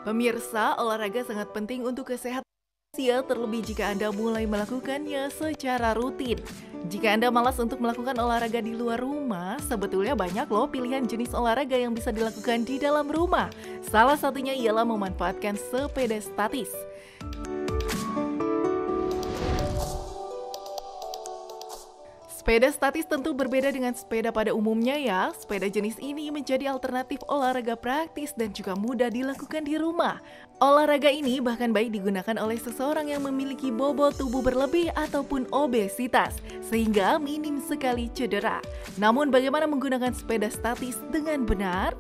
Pemirsa, olahraga sangat penting untuk kesehatan manusia, terlebih jika Anda mulai melakukannya secara rutin. Jika Anda malas untuk melakukan olahraga di luar rumah, sebetulnya banyak loh pilihan jenis olahraga yang bisa dilakukan di dalam rumah. Salah satunya ialah memanfaatkan sepeda statis. Sepeda statis tentu berbeda dengan sepeda pada umumnya ya. Sepeda jenis ini menjadi alternatif olahraga praktis dan juga mudah dilakukan di rumah. Olahraga ini bahkan baik digunakan oleh seseorang yang memiliki bobot tubuh berlebih ataupun obesitas, sehingga minim sekali cedera. Namun bagaimana menggunakan sepeda statis dengan benar?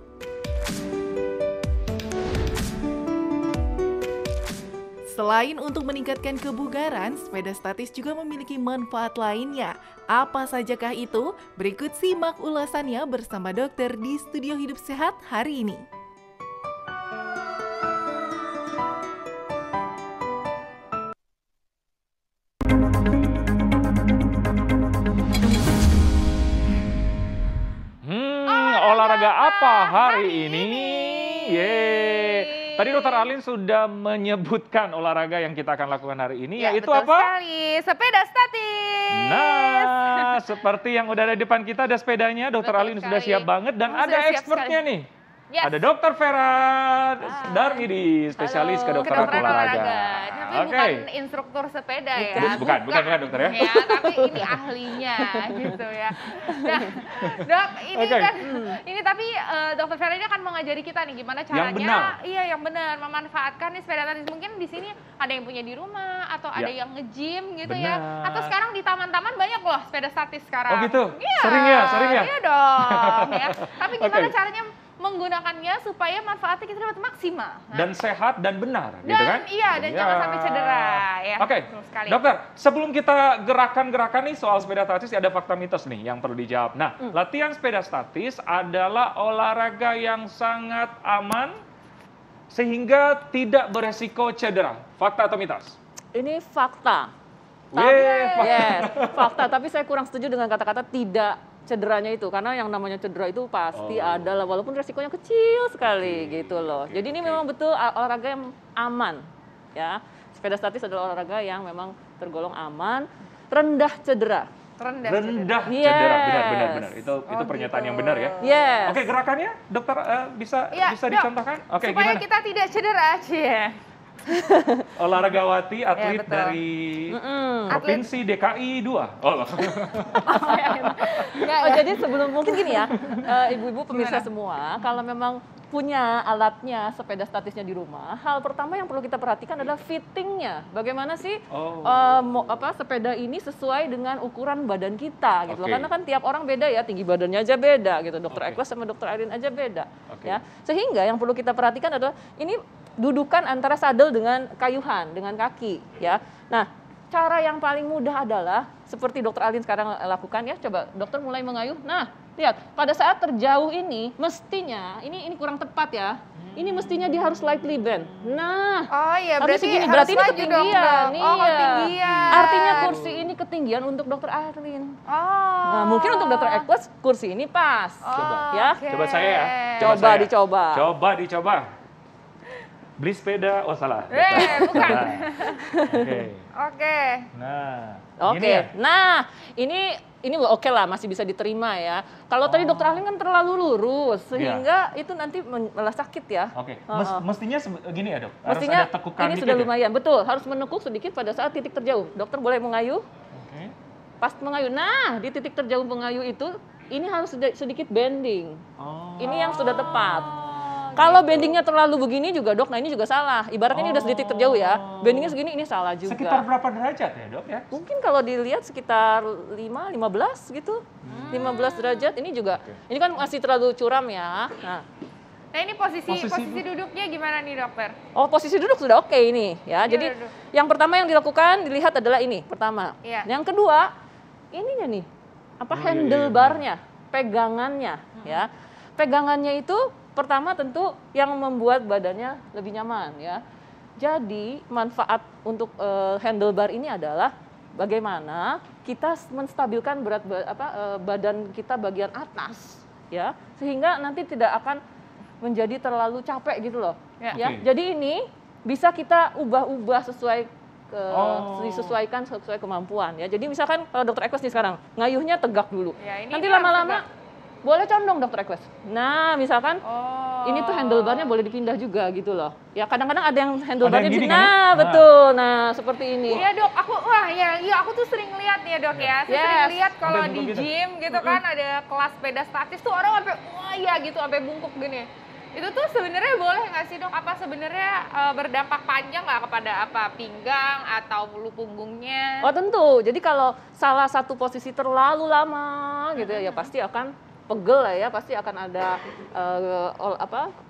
Selain untuk meningkatkan kebugaran, sepeda statis juga memiliki manfaat lainnya. Apa sajakah itu? Berikut simak ulasannya bersama dokter di Studio Hidup Sehat hari ini. Olahraga apa hari ini? Tadi Dokter Alin sudah menyebutkan olahraga yang kita akan lakukan hari ini, Ya, yaitu betul apa? sekali, sepeda statis. Nah, seperti yang udah ada di depan kita, ada sepedanya. Dokter Betul Alin sudah sekali. siap banget dan Sudah ada siap expertnya sekali. nih. Yes. Ada Dokter Vera Darmidi, spesialis Halo, kedokteran olahraga. Tapi bukan instruktur sepeda ya. Bukan dokter ya. Ya, tapi ini ahlinya gitu ya. Nah, Dok, ini kan ini tapi Dokter Vera ini akan mengajari kita nih gimana caranya yang benar memanfaatkan nih sepeda statis. Mungkin di sini ada yang punya di rumah atau ada yang nge-gym gitu ya. Atau sekarang di taman-taman banyak loh sepeda statis sekarang. Oh gitu? Iya. Sering ya? Iya dong ya. Tapi gimana caranya menggunakannya supaya manfaatnya kita dapat maksimal. Dan sehat dan benar, Dan, gitu kan? Iya, dan jangan sampai cedera. Ya, Oke, dokter, sebelum kita gerakan-gerakan nih soal sepeda statis, ada fakta mitos nih yang perlu dijawab. Nah, latihan sepeda statis adalah olahraga yang sangat aman sehingga tidak beresiko cedera. Fakta atau mitos? Ini fakta. Fakta, tapi saya kurang setuju dengan kata-kata tidak cederanya itu, karena yang namanya cedera itu pasti ada, walaupun resikonya kecil sekali gitu loh. Jadi ini memang betul olahraga yang aman ya. Sepeda statis adalah olahraga yang memang tergolong aman, rendah cedera. Rendah cedera, benar. Itu pernyataan yang benar ya. Yes. Oke, gerakannya dokter bisa dicontohkan? Oke, supaya gimana? kita tidak cedera, Olahragawati atlet dari Provinsi DKI 2. Jadi sebelum mungkin gini ya, ibu-ibu pemirsa semua, kalau memang punya alatnya sepeda statisnya di rumah, hal pertama yang perlu kita perhatikan adalah fittingnya. Bagaimana sih sepeda ini sesuai dengan ukuran badan kita gitu loh. Karena kan tiap orang beda ya, tinggi badannya aja beda gitu. Dokter Ekwas sama Dokter Arin aja beda ya. Sehingga yang perlu kita perhatikan adalah ini dudukan antara sadel dengan kayuhan, dengan kaki ya. Nah, cara yang paling mudah adalah seperti Dokter Alin sekarang lakukan ya. Coba dokter mulai mengayuh. Nah, lihat, pada saat terjauh ini mestinya ini kurang tepat ya. Ini mestinya dia harus slightly bend. Nah, berarti ini ketinggian. Ketinggian. Artinya kursi ini ketinggian untuk Dokter Alin. Nah, mungkin untuk Dokter Ekwas kursi ini pas. Coba saya ya. Dicoba. Coba dicoba. Beli sepeda, salah. Bukan. Oke. Nah, ini oke lah, masih bisa diterima ya. Kalau tadi Dokter Alin kan terlalu lurus, sehingga itu nanti malah sakit ya. Mestinya gini ya dok, mestinya harus ada tekukan ini dikit sudah lumayan, betul. Harus menekuk sedikit pada saat titik terjauh. Dokter boleh mengayuh. Pas mengayuh, nah di titik terjauh mengayuh itu, ini harus sedikit bending. Ini yang sudah tepat. Kalau bendingnya terlalu begini juga dok, nah ini juga salah. Ibaratnya ini udah sedikit terjauh ya, bendingnya segini, ini salah juga. Sekitar berapa derajat ya dok ya? Mungkin kalau dilihat sekitar 15 gitu. 15 derajat, ini juga. Ini kan masih terlalu curam ya. Nah ini posisi duduknya gimana nih dokter? Posisi duduk sudah oke ini ya. Jadi yang pertama yang dilakukan, dilihat adalah ini, pertama. Yang kedua, ininya nih, handlebarnya, pegangannya ya. Pegangannya itu pertama tentu yang membuat badannya lebih nyaman ya. Jadi manfaat untuk handlebar ini adalah bagaimana kita menstabilkan badan kita bagian atas ya, sehingga nanti tidak akan menjadi terlalu capek gitu loh. Ya. Ya. Jadi ini bisa kita ubah-ubah disesuaikan sesuai kemampuan ya. Jadi misalkan kalau dokter Equus nih sekarang ngayuhnya tegak dulu. Ya, Nanti lama-lama boleh condong dokter Equus. Nah, misalkan ini tuh handlebarnya boleh dipindah juga gitu loh. Ya kadang-kadang ada yang handlebarnya gini, nah, betul. Nah, seperti ini. Iya dok, aku tuh sering lihat ya dok ya. Saya sering lihat kalau di gym gitu kan ada kelas sepeda statis tuh orang sampai gitu sampai bungkuk gini. Itu tuh sebenarnya boleh nggak sih dok? Apa sebenarnya berdampak panjang nggak kepada pinggang atau bulu punggungnya? Oh tentu. Jadi kalau salah satu posisi terlalu lama gitu ya pasti akan pegel lah ya, pasti akan ada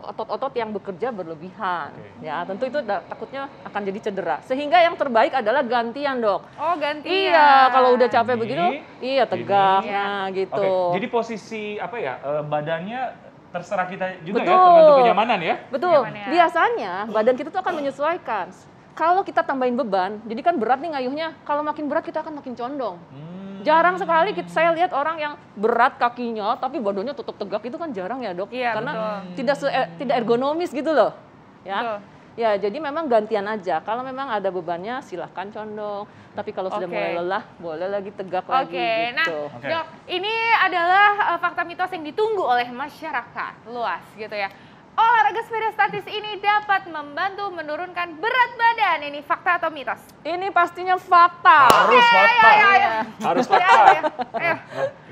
otot-otot yang bekerja berlebihan. Ya tentu itu takutnya akan jadi cedera. Sehingga yang terbaik adalah gantian dok. Oh gantian. Iya, kalau udah capek begitu, iya tegak. Nah gitu. Jadi posisi badannya terserah kita juga betul. Ya, tergantung kenyamanan ya. Betul. Biasanya badan kita tuh akan menyesuaikan. Kalau kita tambahin beban, jadi kan berat nih ngayuhnya. Kalau makin berat kita akan makin condong. Jarang sekali saya lihat orang yang berat kakinya tapi badannya tetap tegak, itu kan jarang ya dok. Iya, karena tidak ergonomis gitu loh. Ya. Betul. Ya, jadi memang gantian aja. Kalau memang ada bebannya silahkan condong. Tapi kalau sudah mulai lelah, boleh lagi tegak lagi. Gitu. Nah, dok, ini adalah fakta mitos yang ditunggu oleh masyarakat luas gitu ya. Olahraga sepeda statis ini dapat membantu menurunkan berat badan. Ini fakta atau mitos? Ini pastinya fakta. Harus fakta. Harus fakta. Ayo.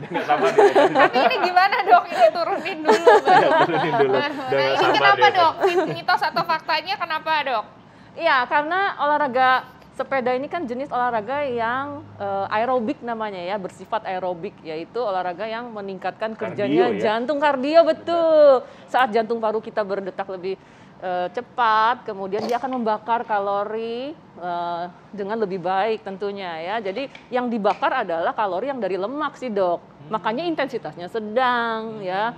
Nggak sabar. Tapi ini gimana dok? Ini turunin dulu. Turunin dulu. Nah, ini kenapa dok? Mitos atau faktanya kenapa dok? Iya, karena olahraga sepeda ini kan jenis olahraga yang aerobik namanya ya, bersifat aerobik, yaitu olahraga yang meningkatkan kerjanya jantung, kardio, betul. Saat jantung paru kita berdetak lebih cepat, kemudian dia akan membakar kalori dengan lebih baik tentunya ya. Jadi yang dibakar adalah kalori yang dari lemak sih dok, makanya intensitasnya sedang ya.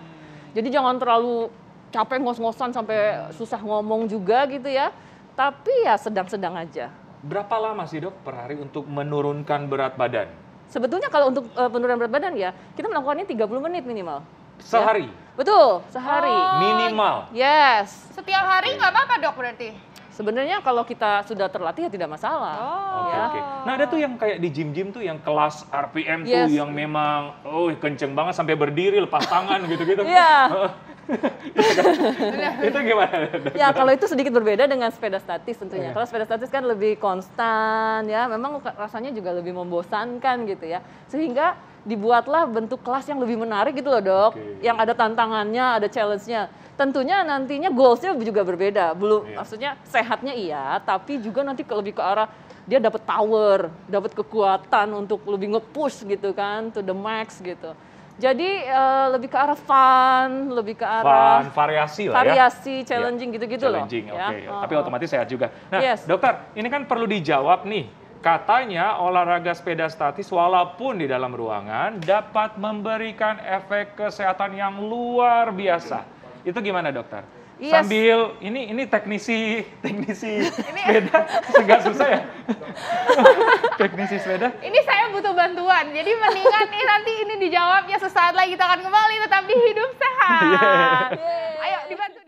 Jadi jangan terlalu capek ngos-ngosan sampai susah ngomong juga gitu ya, tapi ya sedang-sedang aja. Berapa lama sih dok per hari untuk menurunkan berat badan? Sebetulnya kalau untuk penurunan berat badan ya, kita melakukannya 30 menit minimal. Sehari? Ya? Betul, sehari. Minimal? Yes. Setiap hari nggak apa-apa dok berarti? Sebenarnya kalau kita sudah terlatih ya tidak masalah. Oke. Nah ada tuh yang kayak di gym-gym tuh yang kelas RPM tuh yang memang kenceng banget sampai berdiri lepas tangan gitu-gitu. Iya. Itu gimana? Ya kalau itu sedikit berbeda dengan sepeda statis tentunya. Kalau sepeda statis kan lebih konstan ya, memang rasanya juga lebih membosankan gitu ya. Sehingga dibuatlah bentuk kelas yang lebih menarik gitu loh dok. Yang ada tantangannya, ada challenge-nya. Tentunya nantinya goals-nya juga berbeda. Maksudnya sehatnya iya, tapi juga nanti lebih ke arah dia dapat power, dapat kekuatan untuk lebih nge-push gitu kan, to the max gitu. Jadi lebih ke arah fun, lebih ke arah variasi lah ya. Variasi, challenging gitu-gitu loh. Challenging, ya. Tapi otomatis sehat juga. Nah, dokter, ini kan perlu dijawab nih. Katanya olahraga sepeda statis walaupun di dalam ruangan dapat memberikan efek kesehatan yang luar biasa. Itu gimana dokter? Sambil ini teknisi sepeda agak susah ya. Teknisi sepeda. Ini saya butuh bantuan. Jadi mendingan nih nanti ini dijawabnya sesaat lagi, kita akan kembali tetap di Hidup Sehat. Ayo dibantu.